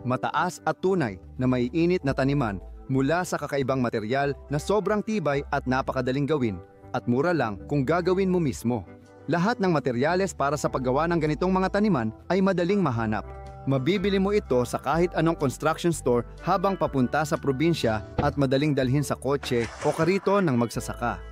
mataas at tunay na maiinit na taniman mula sa kakaibang material na sobrang tibay at napakadaling gawin at mura lang kung gagawin mo mismo. Lahat ng materyales para sa paggawa ng ganitong mga taniman ay madaling mahanap. Mabibili mo ito sa kahit anong construction store habang papunta sa probinsya at madaling dalhin sa kotse o karito ng magsasaka.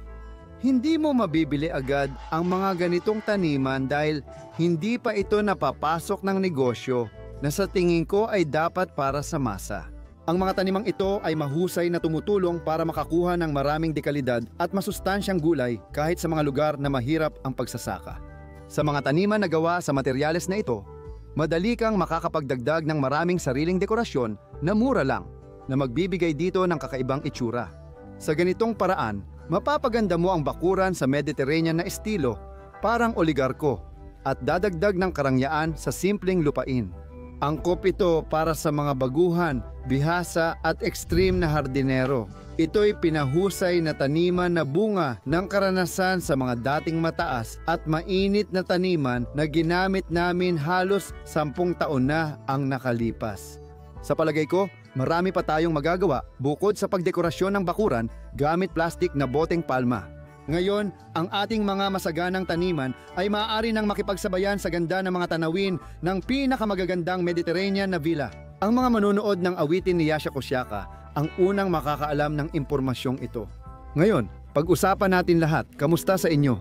Hindi mo mabibili agad ang mga ganitong taniman dahil hindi pa ito napapasok ng negosyo na sa tingin ko ay dapat para sa masa. Ang mga tanimang ito ay mahusay na tumutulong para makakuha ng maraming dekalidad at masustansyang gulay kahit sa mga lugar na mahirap ang pagsasaka. Sa mga taniman na gawa sa materyales na ito, madali kang makakapagdagdag ng maraming sariling dekorasyon na mura lang na magbibigay dito ng kakaibang itsura. Sa ganitong paraan, mapapaganda mo ang bakuran sa Mediterranean na estilo, parang oligarko, at dadagdag ng karangyaan sa simpleng lupain. Angkop ito para sa mga baguhan, bihasa at extreme na hardinero. Ito'y pinahusay na taniman na bunga ng karanasan sa mga dating mataas at mainit na taniman na ginamit namin halos 10 taon na ang nakalipas. Sa palagay ko, marami pa tayong magagawa bukod sa pagdekorasyon ng bakuran gamit plastik na boteng palma. Ngayon, ang ating mga masaganang taniman ay maaari nang makipagsabayan sa ganda ng mga tanawin ng pinakamagagandang Mediterranean na villa. Ang mga manonood ng awitin ni Yasha Kosyaka ang unang makakaalam ng impormasyong ito. Ngayon, pag-usapan natin lahat, kamusta sa inyo?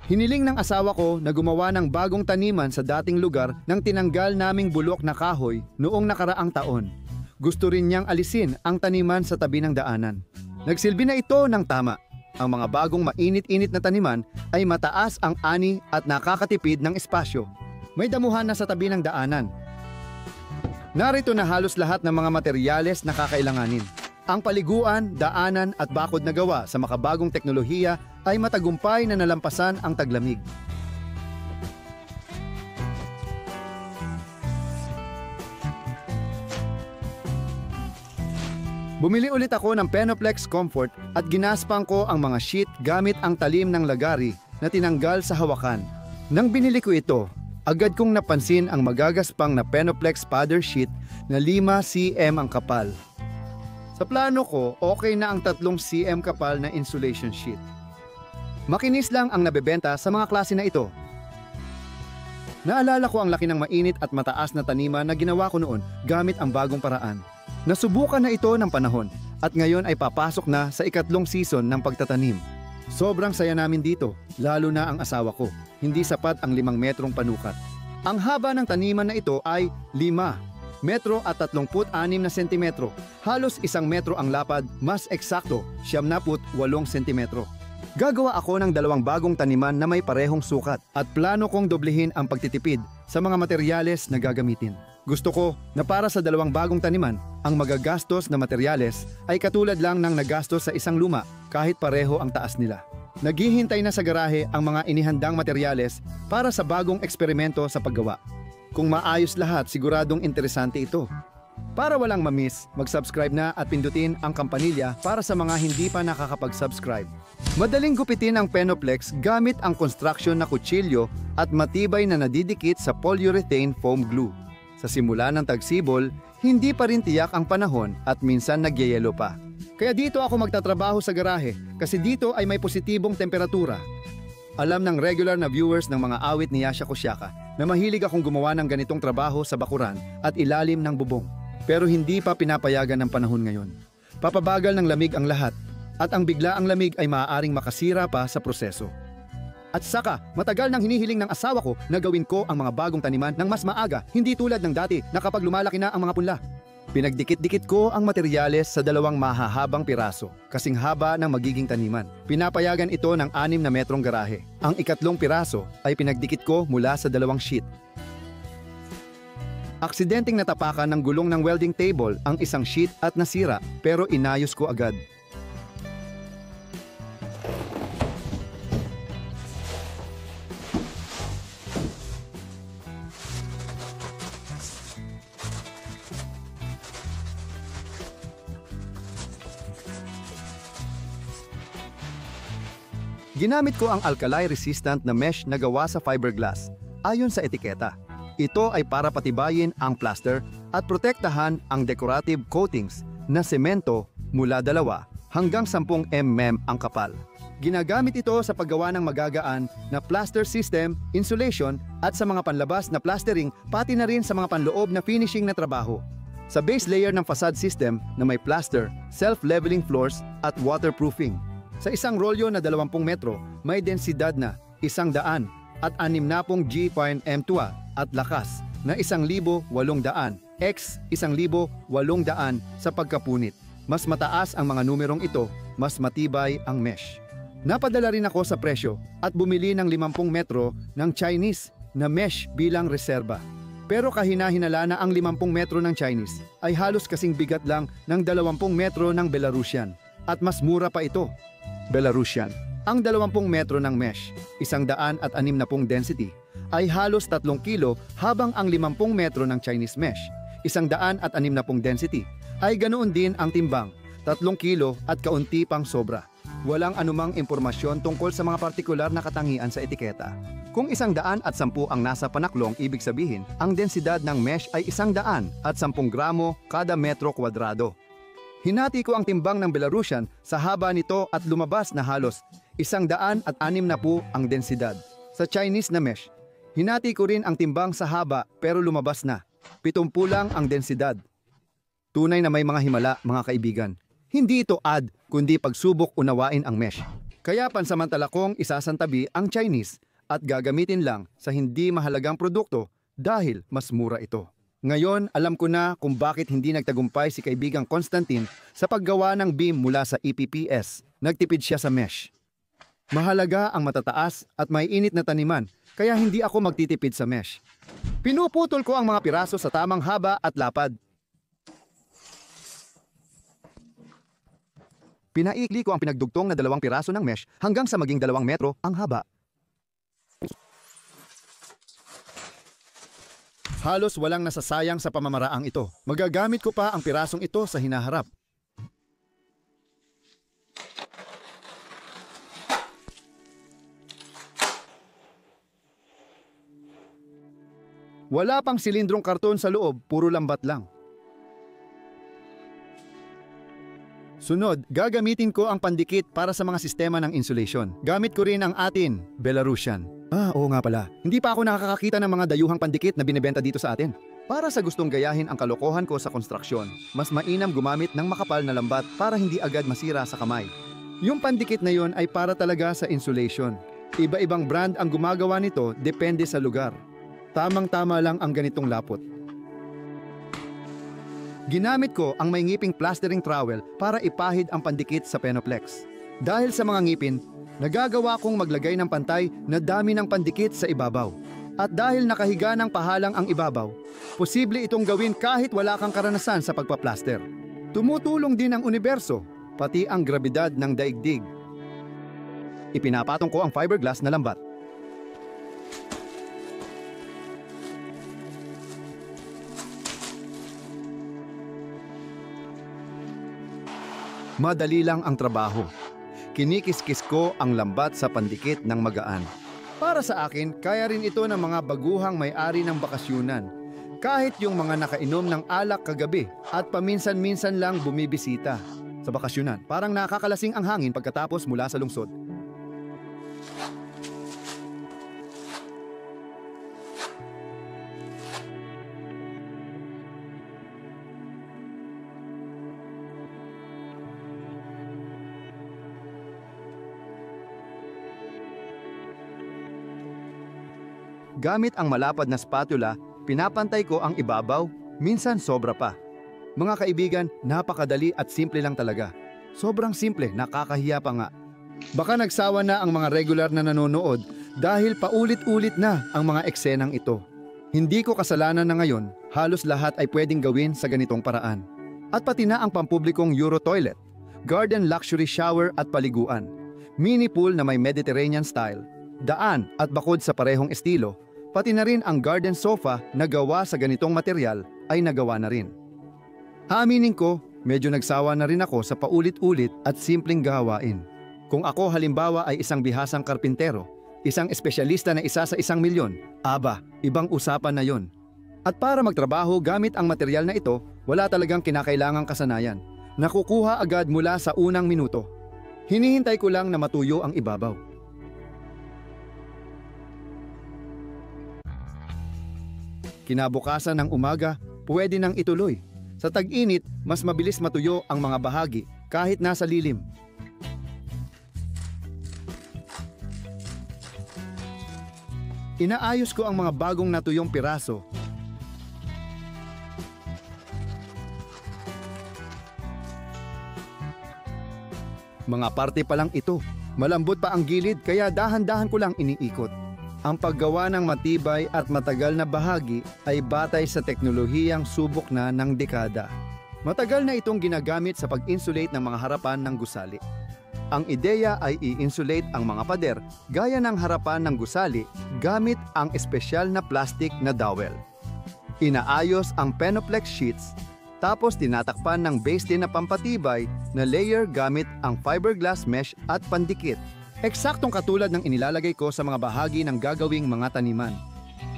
Hiniling ng asawa ko na gumawa ng bagong taniman sa dating lugar ng tinanggal naming bulok na kahoy noong nakaraang taon. Gusto rin niyang alisin ang taniman sa tabi ng daanan. Nagsilbi na ito ng tama. Ang mga bagong mainit-init na taniman ay mataas ang ani at nakakatipid ng espasyo. May damuhan na sa tabi ng daanan. Narito na halos lahat ng mga materyales na kakailanganin. Ang paliguan, daanan at bakod na gawa sa makabagong teknolohiya ay matagumpay na nalampasan ang taglamig. Bumili ulit ako ng Penoplex Comfort at ginaspang ko ang mga sheet gamit ang talim ng lagari na tinanggal sa hawakan. Nang binili ko ito, agad kong napansin ang magagaspang na Penoplex Paddle Sheet na 5 cm ang kapal. Sa plano ko, okay na ang 3 cm kapal na insulation sheet. Makinis lang ang nabebenta sa mga klase na ito. Naalala ko ang laki ng mainit at mataas na taniman na ginawa ko noon gamit ang bagong paraan. Nasubukan na ito ng panahon at ngayon ay papasok na sa ikatlong season ng pagtatanim. Sobrang saya namin dito, lalo na ang asawa ko. Hindi sapat ang 5 metrong panukat. Ang haba ng taniman na ito ay 5 metro at 36 na sentimetro. Halos 1 metro ang lapad, mas eksakto, 78 sentimetro. Gagawa ako ng 2 bagong taniman na may parehong sukat at plano kong doblehin ang pagtitipid sa mga materyales na gagamitin. Gusto ko na para sa 2 bagong taniman, ang magagastos na materyales ay katulad lang ng nagastos sa isang luma kahit pareho ang taas nila. Naghihintay na sa garahe ang mga inihandang materyales para sa bagong eksperimento sa paggawa. Kung maayos lahat, siguradong interesante ito. Para walang mamiss, mag-subscribe na at pindutin ang kampanilya para sa mga hindi pa nakakapag-subscribe. Madaling gupitin ang Penoplex gamit ang construction na kutsilyo at matibay na nadidikit sa polyurethane foam glue. Sa simula ng tagsibol, hindi pa rin tiyak ang panahon at minsan nagyayelo pa. Kaya dito ako magtatrabaho sa garahe kasi dito ay may positibong temperatura. Alam ng regular na viewers ng mga awit ni Yasha Kosyaka na mahilig akong gumawa ng ganitong trabaho sa bakuran at ilalim ng bubong. Pero hindi pa pinapayagan ng panahon ngayon. Papabagal ng lamig ang lahat at ang biglaang lamig ay maaaring makasira pa sa proseso. At saka, matagal nang hinihiling ng asawa ko na gawin ko ang mga bagong taniman ng mas maaga, hindi tulad ng dati na kapag lumalaki na ang mga punla. Pinagdikit-dikit ko ang materyales sa 2 mahahabang piraso, kasing haba ng magiging taniman. Pinapayagan ito ng 6 na metrong garahe. Ang ikatlong piraso ay pinagdikit ko mula sa 2 sheet. Aksidenteng natapakan ng gulong ng welding table ang isang sheet at nasira pero inayos ko agad. Ginamit ko ang alkali-resistant na mesh na gawa sa fiberglass. Ayon sa etiketa, Ito ay para patibayin ang plaster at protektahan ang decorative coatings na semento mula 2 hanggang 10 mm ang kapal. Ginagamit ito sa paggawa ng magagaan na plaster system, insulation at sa mga panlabas na plastering pati na rin sa mga panloob na finishing na trabaho. Sa base layer ng facade system na may plaster, self-leveling floors at waterproofing. Sa isang rolyo na 20 metro, may densidad na 100 at 60 G/m2 at lakas na 1,800 x 1,800 sa pagkapunit. Mas mataas ang mga numerong ito, mas matibay ang mesh. Napadala rin ako sa presyo at bumili ng 50 metro ng Chinese na mesh bilang reserba. Pero kahina-hinala na ang 50 metro ng Chinese ay halos kasing bigat lang ng 20 metro ng Belarusian at mas mura pa ito. Belarusian. Ang 20 metro ng mesh, 160 density, ay halos 3 kilo habang ang 50 metro ng Chinese mesh, 160 density, ay ganoon din ang timbang, 3 kilo at kaunti pang sobra. Walang anumang impormasyon tungkol sa mga partikular na katangian sa etiketa. Kung 110 ang nasa panaklong, ibig sabihin, ang densidad ng mesh ay 110 gramo kada metro kwadrado. Hinati ko ang timbang ng Belarusian sa haba nito at lumabas na halos 160 ang densidad. Sa Chinese na mesh, hinati ko rin ang timbang sa haba pero lumabas na 70 lang ang densidad. Tunay na may mga himala, mga kaibigan. Hindi ito ad, kundi pagsubok unawain ang mesh. Kaya pansamantala kong isasantabi ang Chinese at gagamitin lang sa hindi mahalagang produkto dahil mas mura ito. Ngayon, alam ko na kung bakit hindi nagtagumpay si kaibigang Constantine sa paggawa ng beam mula sa EPPS. Nagtipid siya sa mesh. Mahalaga ang matataas at may init na taniman, kaya hindi ako magtitipid sa mesh. Pinuputol ko ang mga piraso sa tamang haba at lapad. Pinaikli ko ang pinagdugtong na 2 piraso ng mesh hanggang sa maging 2 metro ang haba. Halos walang nasasayang sa pamamaraang ito. Magagamit ko pa ang pirasong ito sa hinaharap. Wala pang silindrong karton sa loob, puro lambat lang. Sunod, gagamitin ko ang pandikit para sa mga sistema ng insulation. Gamit ko rin ang atin, Belarusian. Oo nga pala. Hindi pa ako nakakakita ng mga dayuhang pandikit na binibenta dito sa atin. Para sa gustong gayahin ang kalokohan ko sa konstruksyon, mas mainam gumamit ng makapal na lambat para hindi agad masira sa kamay. Yung pandikit na yon ay para talaga sa insulation. Iba-ibang brand ang gumagawa nito depende sa lugar. Tamang-tama lang ang ganitong lapot. Ginamit ko ang may ngiping plastering trowel para ipahid ang pandikit sa Penoplex. Dahil sa mga ngipin, nagagawa kong maglagay ng pantay na dami ng pandikit sa ibabaw. At dahil nakahiga ng pahalang ang ibabaw, posible itong gawin kahit wala kang karanasan sa pagpaplaster. Tumutulong din ang universo, pati ang grabidad ng daigdig. Ipinapatong ko ang fiberglass na lambat. Madali lang ang trabaho. Kinikis-kis ko ang lambat sa pandikit ng magaan. Para sa akin, kaya rin ito ng mga baguhang may-ari ng bakasyunan. Kahit yung mga nakainom ng alak kagabi at paminsan-minsan lang bumibisita sa bakasyunan. Parang nakakalasing ang hangin pagkatapos mula sa lungsod. Gamit ang malapad na spatula, pinapantay ko ang ibabaw, minsan sobra pa. Mga kaibigan, napakadali at simple lang talaga. Sobrang simple, nakakahiya pa nga. Baka nagsawa na ang mga regular na nanonood dahil paulit-ulit na ang mga eksenang ito. Hindi ko kasalanan na ngayon, halos lahat ay pwedeng gawin sa ganitong paraan. At pati na ang pampublikong Euro toilet, garden luxury shower at paliguan, mini pool na may Mediterranean style, daan at bakod sa parehong estilo, pati na rin ang garden sofa na gawa sa ganitong material ay nagawa na rin. Haaminin ko, medyo nagsawa na rin ako sa paulit-ulit at simpleng gawain. Kung ako halimbawa ay isang bihasang karpintero, Isang espesyalista na isa sa 1,000,000. Aba, ibang usapan na yon. At para magtrabaho gamit ang material na ito, wala talagang kinakailangang kasanayan. Nakukuha agad mula sa unang minuto. Hinihintay ko lang na matuyo ang ibabaw. Kinabukasan ng umaga, pwede nang ituloy. Sa tag-init, mas mabilis matuyo ang mga bahagi kahit nasa lilim. Inaayos ko ang mga bagong natuyong piraso. Mga parte pa lang ito. Malambot pa ang gilid kaya dahan-dahan ko lang iniikot. Ang paggawa ng matibay at matagal na bahagi ay batay sa teknolohiyang subok na ng dekada. Matagal na itong ginagamit sa pag-insulate ng mga harapan ng gusali. Ang ideya ay i-insulate ang mga pader gaya ng harapan ng gusali gamit ang espesyal na plastic na dowel. Inaayos ang Penoplex sheets tapos tinatakpan ng base din na pampatibay na layer gamit ang fiberglass mesh at pandikit. Eksaktong katulad ng inilalagay ko sa mga bahagi ng gagawing mga taniman.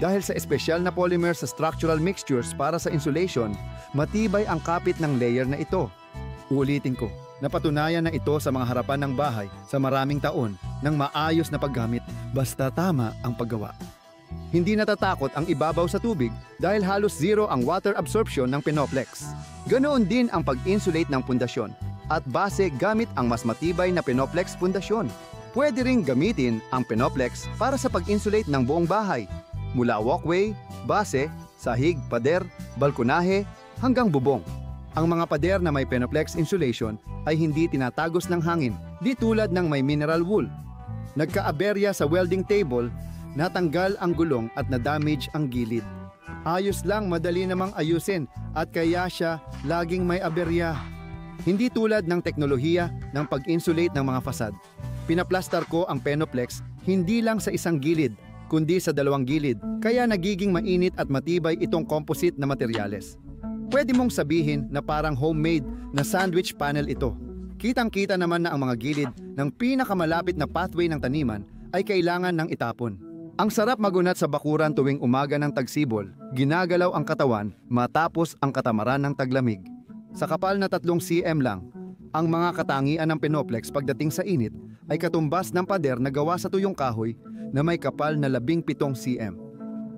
Dahil sa espesyal na polymer sa structural mixtures para sa insulation, matibay ang kapit ng layer na ito. Uulitin ko, napatunayan na ito sa mga harapan ng bahay sa maraming taon ng maayos na paggamit basta tama ang paggawa. Hindi natatakot ang ibabaw sa tubig dahil halos zero ang water absorption ng Penoplex. Ganoon din ang pag-insulate ng pundasyon at base gamit ang mas matibay na Penoplex pundasyon. Pwede ring gamitin ang Penoplex para sa pag-insulate ng buong bahay, mula walkway, base, sahig, pader, balkonahe, hanggang bubong. Ang mga pader na may Penoplex insulation ay hindi tinatagos ng hangin, di tulad ng may mineral wool. Nagka-aberya sa welding table, natanggal ang gulong at na-damage ang gilid. Ayos lang, madali namang ayusin at kaya siya laging may aberya. Hindi tulad ng teknolohiya ng pag-insulate ng mga fasad. Pinaplastar ko ang Penoplex hindi lang sa isang gilid, kundi sa 2 gilid, kaya nagiging mainit at matibay itong composite na materyales. Pwede mong sabihin na parang homemade na sandwich panel ito. Kitang-kita naman na ang mga gilid ng pinakamalapit na pathway ng taniman ay kailangan ng itapon. Ang sarap magunat sa bakuran tuwing umaga ng tagsibol, ginagalaw ang katawan matapos ang katamaran ng taglamig. Sa kapal na 3 cm lang, ang mga katangian ng Penoplex pagdating sa init ay katumbas ng pader na gawa sa tuyong kahoy na may kapal na 17 cm.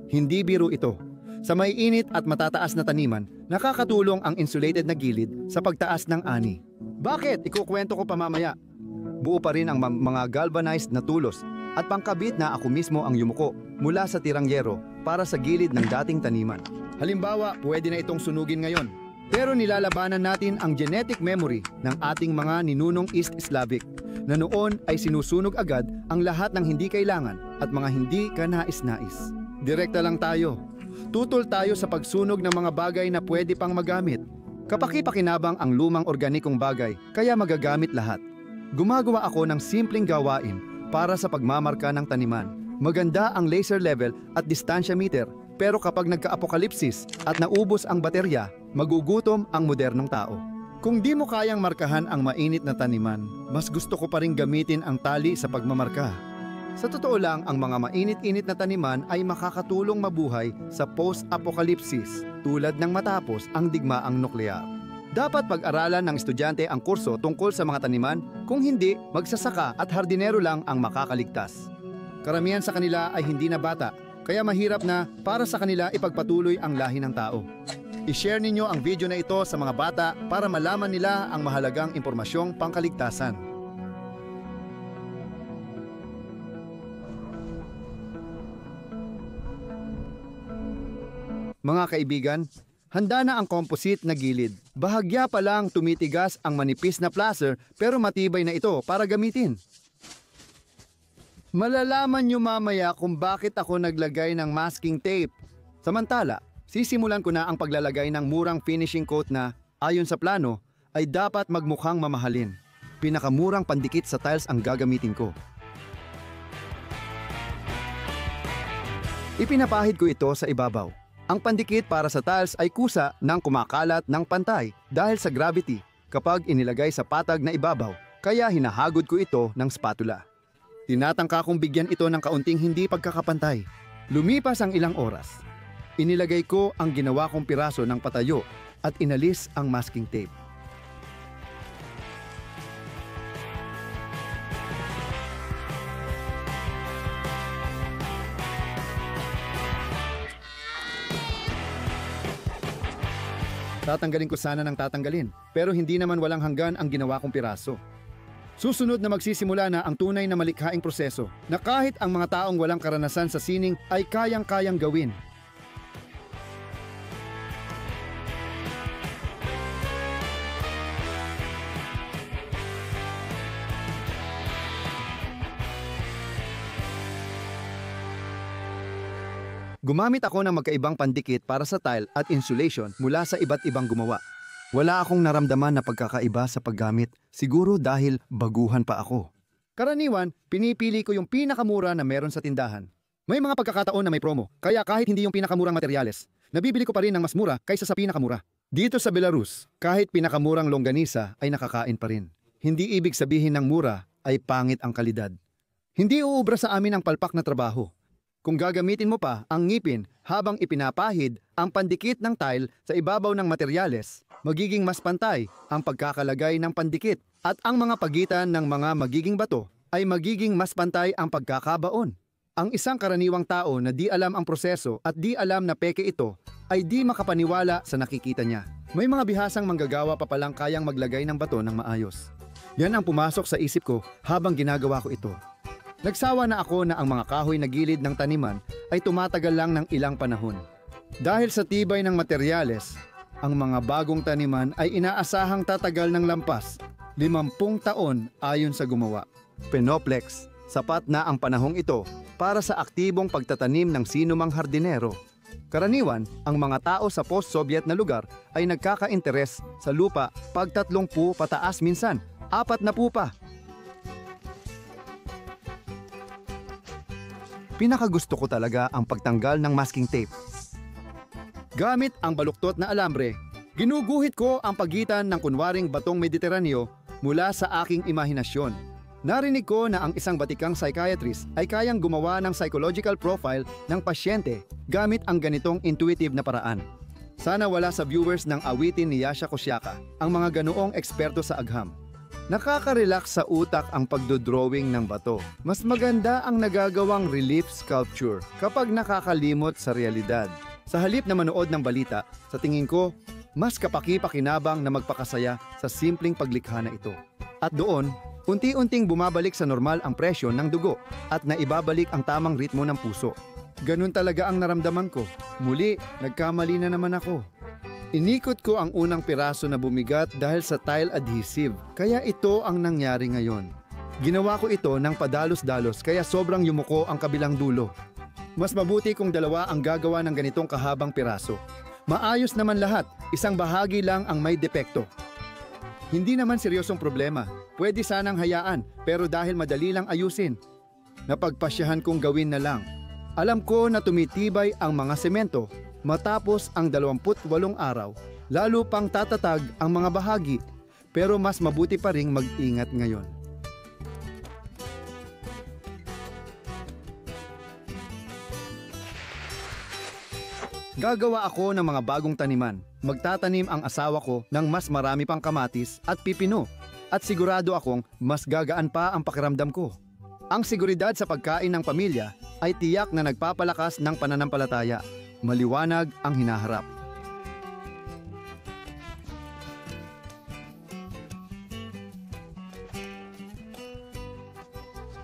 Hindi biro ito. Sa may init at matataas na taniman, nakakatulong ang insulated na gilid sa pagtaas ng ani. Bakit? Ikukwento ko pa mamaya. Buo pa rin ang mga galvanized na tulos at pangkabit na ako mismo ang yumuko mula sa tirang yero para sa gilid ng dating taniman. Halimbawa, pwede na itong sunugin ngayon. Pero nilalabanan natin ang genetic memory ng ating mga ninunong East Slavic na noon ay sinusunog agad ang lahat ng hindi kailangan at mga hindi kanais-nais. Direkta lang tayo. Tutol tayo sa pagsunog ng mga bagay na pwede pang magamit. Kapaki-pakinabang ang lumang organikong bagay kaya magagamit lahat. Gumagawa ako ng simpleng gawain para sa pagmamarka ng taniman. Maganda ang laser level at distansya meter, pero kapag nagka-apokalipsis at naubos ang baterya, magugutom ang modernong tao. Kung di mo kayang markahan ang mainit na taniman, mas gusto ko pa rin gamitin ang tali sa pagmamarka. Sa totoo lang, ang mga mainit-init na taniman ay makakatulong mabuhay sa post-apokalipsis tulad ng matapos ang digmaang nuklear. Dapat pag-aralan ng estudyante ang kurso tungkol sa mga taniman, kung hindi, magsasaka at hardinero lang ang makakaligtas. Karamihan sa kanila ay hindi na bata, kaya mahirap na para sa kanila ipagpatuloy ang lahi ng tao. I-share ninyo ang video na ito sa mga bata para malaman nila ang mahalagang impormasyong pangkaligtasan. Mga kaibigan, handa na ang composite na gilid. Bahagya pa lang tumitigas ang manipis na plaster pero matibay na ito para gamitin. Malalaman nyo mamaya kung bakit ako naglagay ng masking tape. Samantala, sisimulan ko na ang paglalagay ng murang finishing coat na, ayon sa plano, ay dapat magmukhang mamahalin. Pinakamurang pandikit sa tiles ang gagamitin ko. Ipinapahid ko ito sa ibabaw. Ang pandikit para sa tiles ay kusa ng kumakalat ng pantay dahil sa gravity kapag inilagay sa patag na ibabaw, kaya hinahagod ko ito ng spatula. Tinatangka kong bigyan ito ng kaunting hindi pagkakapantay. Lumipas ang ilang oras. Inilagay ko ang ginawa kong piraso ng patayo at inalis ang masking tape. Tatanggalin ko sana ng tatanggalin, pero hindi naman walang hanggan ang ginawa kong piraso. Susunod na magsisimula na ang tunay na malikhaing proseso na kahit ang mga taong walang karanasan sa sining ay kayang-kayang gawin. Gumamit ako ng magkaibang pandikit para sa tile at insulation mula sa iba't ibang gumawa. Wala akong naramdaman na pagkakaiba sa paggamit, siguro dahil baguhan pa ako. Karaniwan, pinipili ko yung pinakamura na meron sa tindahan. May mga pagkakataon na may promo, kaya kahit hindi yung pinakamurang materyales, nabibili ko pa rin ng mas mura kaysa sa pinakamura. Dito sa Belarus, kahit pinakamurang longganisa ay nakakain pa rin. Hindi ibig sabihin ng mura ay pangit ang kalidad. Hindi uubra sa amin ang palpak na trabaho. Kung gagamitin mo pa ang ngipin habang ipinapahid ang pandikit ng tile sa ibabaw ng materyales, magiging mas pantay ang pagkakalagay ng pandikit at ang mga pagitan ng mga magiging bato ay magiging mas pantay ang pagkakabaon. Ang isang karaniwang tao na di alam ang proseso at di alam na peke ito ay di makapaniwala sa nakikita niya. May mga bihasang manggagawa pa palang kayang maglagay ng bato ng maayos. Yan ang pumasok sa isip ko habang ginagawa ko ito. Nagsawa na ako na ang mga kahoy na gilid ng taniman ay tumatagal lang ng ilang panahon. Dahil sa tibay ng materyales, ang mga bagong taniman ay inaasahang tatagal ng lampas 50 taon ayon sa gumawa. Penoplex, sapat na ang panahong ito para sa aktibong pagtatanim ng sinumang hardinero. Karaniwan, ang mga tao sa post-Soviet na lugar ay nagkaka-interes sa lupa pag 30 pataas minsan, 40 pa. Pinakagusto ko talaga ang pagtanggal ng masking tape. Gamit ang baluktot na alambre, ginuguhit ko ang pagitan ng kunwaring batong Mediteraneo mula sa aking imahinasyon. Narinig ko na ang isang batikang psychiatrist ay kayang gumawa ng psychological profile ng pasyente gamit ang ganitong intuitive na paraan. Sana wala sa viewers ng awitin ni Yasha Kosyaka, ang mga ganoong eksperto sa agham. Nakaka-relax sa utak ang pagdodrawing ng bato. Mas maganda ang nagagawang relief sculpture kapag nakakalimot sa realidad. Sa halip na manood ng balita, sa tingin ko, mas kapaki-pakinabang na magpakasaya sa simpleng paglikha na ito. At doon, unti-unting bumabalik sa normal ang presyon ng dugo at naibabalik ang tamang ritmo ng puso. Ganun talaga ang naramdaman ko. Muli, nagkamali na naman ako. Inikot ko ang unang piraso na bumigat dahil sa tile adhesive, kaya ito ang nangyari ngayon. Ginawa ko ito ng padalos-dalos kaya sobrang yumuko ang kabilang dulo. Mas mabuti kung dalawa ang gagawa ng ganitong kahabang piraso. Maayos naman lahat, isang bahagi lang ang may depekto. Hindi naman seryosong problema, pwede sanang hayaan pero dahil madali lang ayusin. Napagpasyahan kong gawin na lang. Alam ko na tumitibay ang mga semento. Matapos ang 28 araw, lalo pang tatatag ang mga bahagi, pero mas mabuti pa ring mag-ingat ngayon. Gagawa ako ng mga bagong taniman. Magtatanim ang asawa ko ng mas marami pang kamatis at pipino, at sigurado akong mas gagaan pa ang pakiramdam ko. Ang seguridad sa pagkain ng pamilya ay tiyak na nagpapalakas ng pananampalataya. Maliwanag ang hinaharap.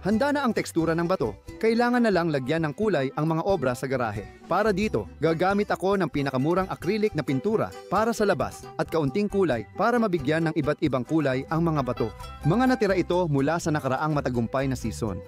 Handa na ang tekstura ng bato, kailangan na lang lagyan ng kulay ang mga obra sa garahe. Para dito, gagamit ako ng pinakamurang acrylic na pintura para sa labas at kaunting kulay para mabigyan ng iba't ibang kulay ang mga bato. Mga natira ito mula sa nakaraang matagumpay na season.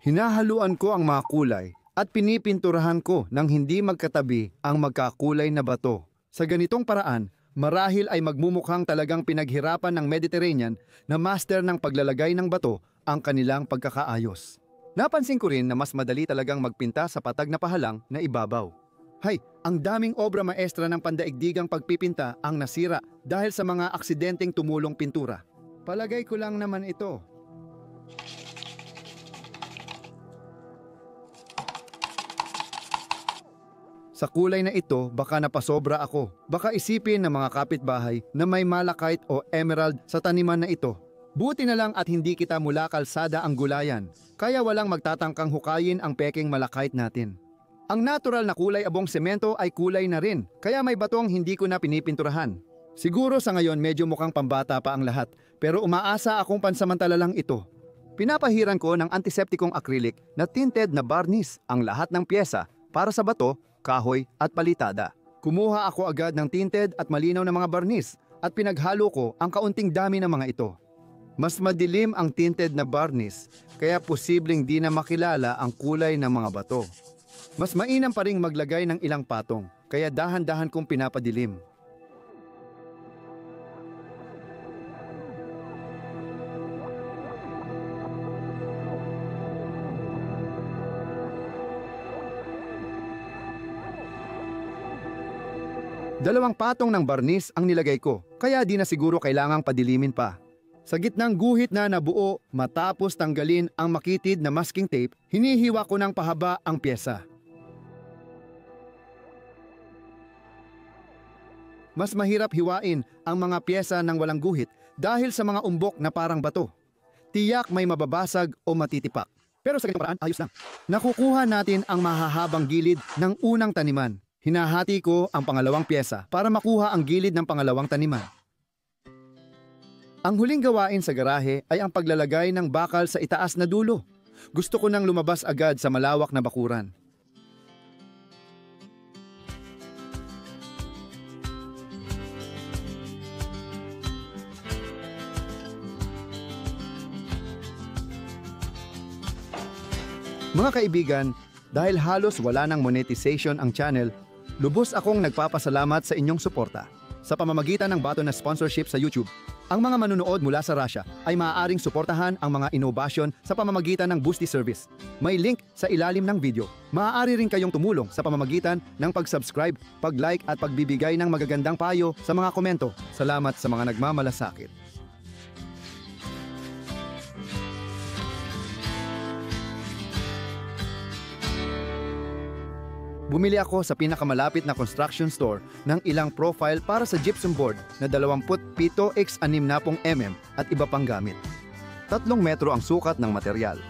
Hinahaluan ko ang mga kulay at pinipinturahan ko nang hindi magkatabi ang magkakulay na bato. Sa ganitong paraan, marahil ay magmumukhang talagang pinaghirapan ng Mediterranean na master ng paglalagay ng bato ang kanilang pagkakaayos. Napansin ko rin na mas madali talagang magpinta sa patag na pahalang na ibabaw. Hay, ang daming obra maestra ng pandaigdigang pagpipinta ang nasira dahil sa mga aksidenteng tumulong pintura. Palagay ko lang naman ito. Sa kulay na ito, baka napasobra ako. Baka isipin ng mga kapitbahay na may malachite o emerald sa taniman na ito. Buti na lang at hindi kita mula kalsada ang gulayan, kaya walang magtatangkang hukayin ang peking malachite natin. Ang natural na kulay abong semento ay kulay na rin, kaya may batong hindi ko na pinipinturahan. Siguro sa ngayon medyo mukhang pambata pa ang lahat, pero umaasa akong pansamantala lang ito. Pinapahiran ko ng antiseptikong acrylic na tinted na varnish ang lahat ng pyesa para sa bato, kahoy at palitada. Kumuha ako agad ng tinted at malinaw na mga varnish at pinaghalo ko ang kaunting dami ng mga ito. Mas madilim ang tinted na varnish, kaya posibleng di na makilala ang kulay ng mga bato. Mas mainam pa ring maglagay ng ilang patong, kaya dahan-dahan kong pinapadilim. Dalawang patong ng barnis ang nilagay ko, kaya di na siguro kailangang padilimin pa. Sa gitnang guhit na nabuo, matapos tanggalin ang makitid na masking tape, hinihiwa ko ng pahaba ang pyesa. Mas mahirap hiwain ang mga pyesa ng walang guhit dahil sa mga umbok na parang bato. Tiyak may mababasag o matitipak. Pero sa ganitong paraan, ayos lang. Nakukuha natin ang mahahabang gilid ng unang taniman. Hinahati ko ang pangalawang pyesa para makuha ang gilid ng pangalawang taniman. Ang huling gawain sa garahe ay ang paglalagay ng bakal sa itaas na dulo. Gusto ko nang lumabas agad sa malawak na bakuran. Mga kaibigan, dahil halos wala ng monetization ang channel, lubos akong nagpapasalamat sa inyong suporta. Sa pamamagitan ng button na sponsorship sa YouTube, ang mga manunood mula sa Russia ay maaaring suportahan ang mga inobasyon sa pamamagitan ng Boosty service. May link sa ilalim ng video. Maaari rin kayong tumulong sa pamamagitan ng pag-subscribe, pag-like at pagbibigay ng magagandang payo sa mga komento. Salamat sa mga nagmamalasakit. Bumili ako sa pinakamalapit na construction store ng ilang profile para sa gypsum board na 27x60 mm at iba pang gamit. 3 metro ang sukat ng material.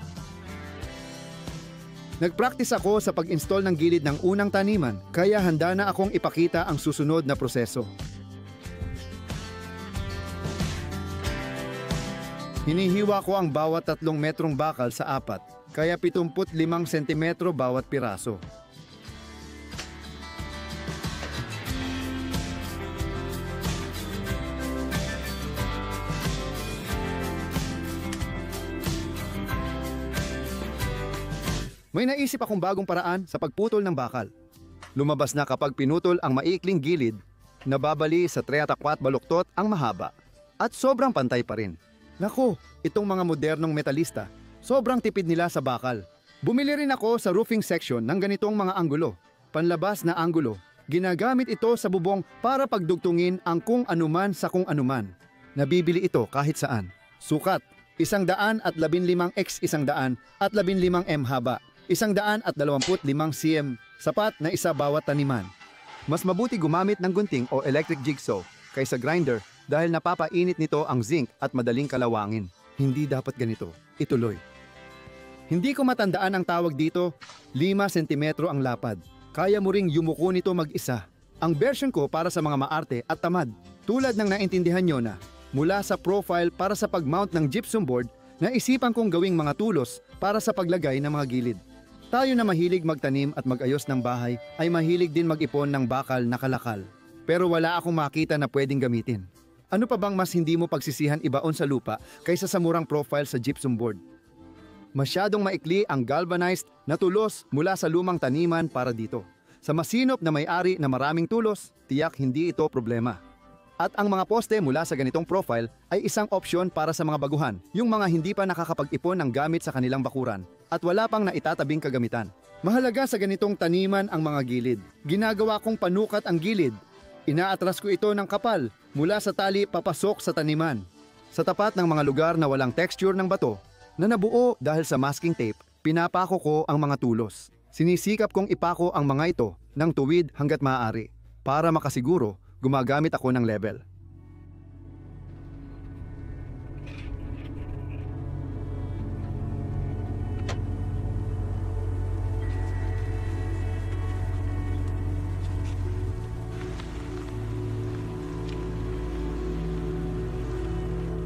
Nagpractice ako sa pag-install ng gilid ng unang taniman, kaya handa na akong ipakita ang susunod na proseso. Hinihiwa ko ang bawat 3 metrong bakal sa 4, kaya 75 sentimetro bawat piraso. May naisip akong bagong paraan sa pagputol ng bakal. Lumabas na kapag pinutol ang maikling gilid, nababali sa 3/4 baluktot ang mahaba. At sobrang pantay pa rin. Nako, itong mga modernong metalista, sobrang tipid nila sa bakal. Bumili rin ako sa roofing section ng ganitong mga anggulo. Panlabas na anggulo, ginagamit ito sa bubong para pagdugtungin ang kung anuman sa kung anuman. Nabibili ito kahit saan. Sukat, 115x100 at 15 m haba. 125 cm, sapat na isa bawat taniman. Mas mabuti gumamit ng gunting o electric jigsaw kaysa grinder dahil napapainit nito ang zinc at madaling kalawangin. Hindi dapat ganito. Ituloy. Hindi ko matandaan ang tawag dito, 5 cm ang lapad. Kaya mo ring yumuko nito mag-isa. Ang version ko para sa mga maarte at tamad. Tulad ng naintindihan nyo na, mula sa profile para sa pag-mount ng gypsum board, naisipan kong gawing mga tulos para sa paglagay ng mga gilid. Tayo na mahilig magtanim at mag-ayos ng bahay ay mahilig din mag-ipon ng bakal na kalakal. Pero wala akong makita na pwedeng gamitin. Ano pa bang mas hindi mo pagsisihan ibaon sa lupa kaysa sa murang profile sa gypsum board? Masyadong maikli ang galvanized na tulos mula sa lumang taniman para dito. Sa masinop na may-ari na maraming tulos, tiyak hindi ito problema. At ang mga poste mula sa ganitong profile ay isang opsyon para sa mga baguhan, yung mga hindi pa nakakapag-ipon ng gamit sa kanilang bakuran. at wala pang naitatabing kagamitan. Mahalaga sa ganitong taniman ang mga gilid. Ginagawa kong panukat ang gilid. Inaatras ko ito ng kapal mula sa tali papasok sa taniman. Sa tapat ng mga lugar na walang texture ng bato na nabuo dahil sa masking tape, pinapako ko ang mga tulos. Sinisikap kong ipako ang mga ito ng tuwid hanggat maaari. Para makasiguro, gumagamit ako ng level.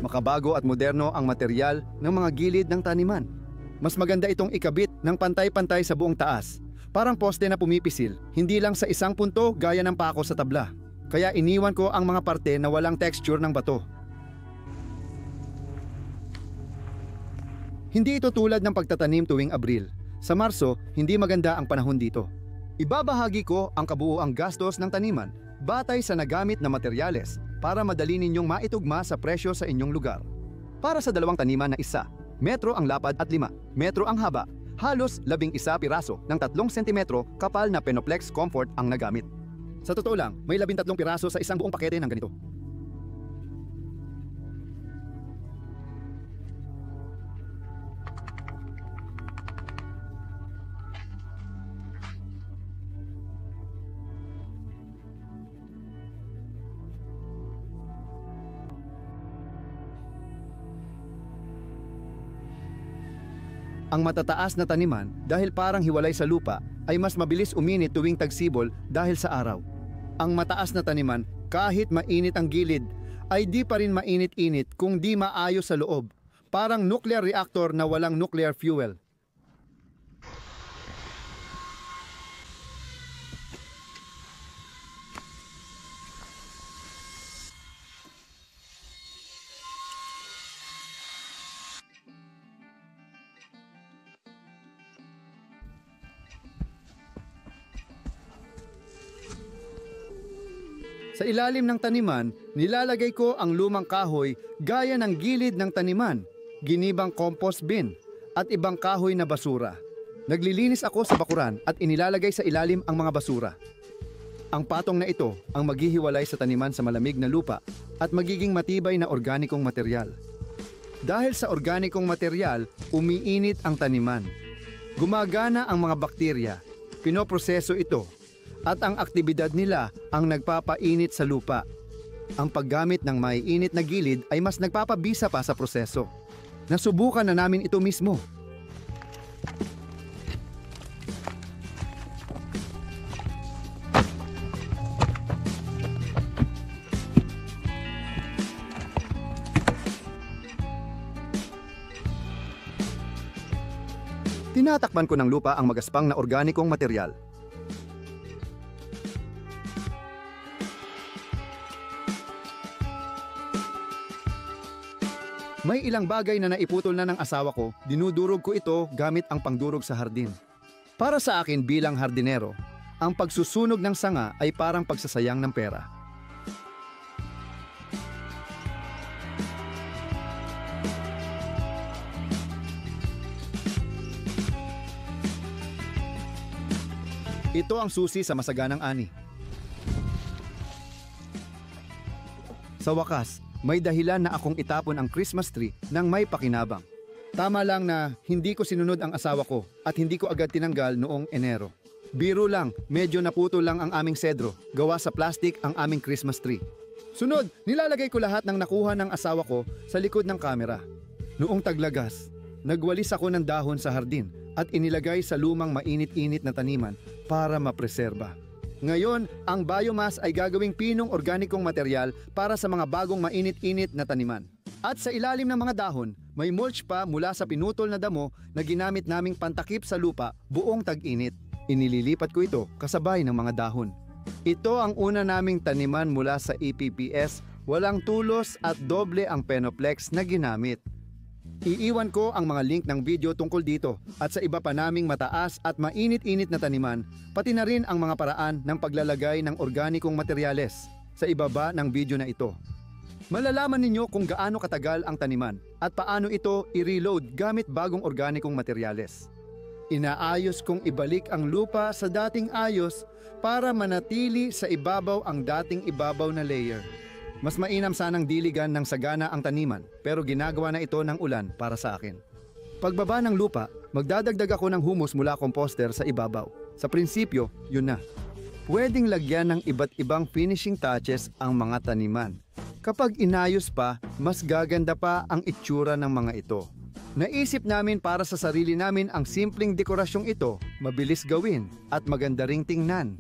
Makabago at moderno ang material ng mga gilid ng taniman. Mas maganda itong ikabit ng pantay-pantay sa buong taas. Parang poste na pumipisil, hindi lang sa isang punto gaya ng pako sa tabla. Kaya iniwan ko ang mga parte na walang texture ng bato. Hindi ito tulad ng pagtatanim tuwing Abril. Sa Marso, hindi maganda ang panahon dito. Ibabahagi ko ang kabuuang gastos ng taniman batay sa nagamit na materyales para madali ninyong maitugma sa presyo sa inyong lugar. Para sa dalawang taniman na isa, metro ang lapad at 5 metro ang haba, halos 11 piraso ng 3 sentimetro kapal na Penoplex Comfort ang nagamit. Sa totoo lang, may 13 piraso sa isang buong pakete ng ganito. Ang matataas na taniman, dahil parang hiwalay sa lupa, ay mas mabilis uminit tuwing tagsibol dahil sa araw. Ang mataas na taniman, kahit mainit ang gilid, ay di pa rin mainit-init kung di maayos sa loob. Parang nuclear reactor na walang nuclear fuel. Sa ilalim ng taniman, nilalagay ko ang lumang kahoy gaya ng gilid ng taniman, ginibang compost bin, at ibang kahoy na basura. Naglilinis ako sa bakuran at inilalagay sa ilalim ang mga basura. Ang patong na ito ang maghihiwalay sa taniman sa malamig na lupa at magiging matibay na organikong material. Dahil sa organikong material, umiinit ang taniman. Gumagana ang mga bakterya, pinoproseso ito, at ang aktibidad nila ang nagpapainit sa lupa. Ang paggamit ng maiinit na gilid ay mas nagpapabisa pa sa proseso. Nasubukan na namin ito mismo. Tinatakpan ko ng lupa ang magaspang na organikong material. May ilang bagay na naiputol na ng asawa ko, dinudurog ko ito gamit ang pangdurog sa hardin. Para sa akin bilang hardinero, ang pagsusunog ng sanga ay parang pagsasayang ng pera. Ito ang susi sa masaganang ani. Sa wakas, may dahilan na akong itapon ang Christmas tree nang may pakinabang. Tama lang na hindi ko sinunod ang asawa ko at hindi ko agad tinanggal noong Enero. Biro lang, medyo naputol lang ang aming sedro, gawa sa plastic ang aming Christmas tree. Sunod, nilalagay ko lahat ng nakuha ng asawa ko sa likod ng kamera. Noong taglagas, nagwalis ako ng dahon sa hardin at inilagay sa lumang mainit-init na taniman para mapreserba. Ngayon, ang biomass ay gagawing pinong organikong material para sa mga bagong mainit-init na taniman. At sa ilalim ng mga dahon, may mulch pa mula sa pinutol na damo na ginamit naming pantakip sa lupa buong tag-init. Inililipat ko ito kasabay ng mga dahon. Ito ang una naming taniman mula sa EPPS, walang tulos at doble ang Penoplex na ginamit. Iiwan ko ang mga link ng video tungkol dito at sa iba pa naming mataas at mainit-init na taniman, pati na rin ang mga paraan ng paglalagay ng organikong materyales sa ibaba ng video na ito. Malalaman ninyo kung gaano katagal ang taniman at paano ito i-reload gamit bagong organikong materyales. Inaayos kong ibalik ang lupa sa dating ayos para manatili sa ibabaw ang dating ibabaw na layer. Mas mainam sanang diligan ng sagana ang taniman, pero ginagawa na ito ng ulan para sa akin. Pagbaba ng lupa, magdadagdag ako ng humus mula composter sa ibabaw. Sa prinsipyo, yun na. Pwedeng lagyan ng iba't ibang finishing touches ang mga taniman. Kapag inayos pa, mas gaganda pa ang itsura ng mga ito. Naisip namin para sa sarili namin ang simpleng dekorasyong ito, mabilis gawin at maganda ring tingnan.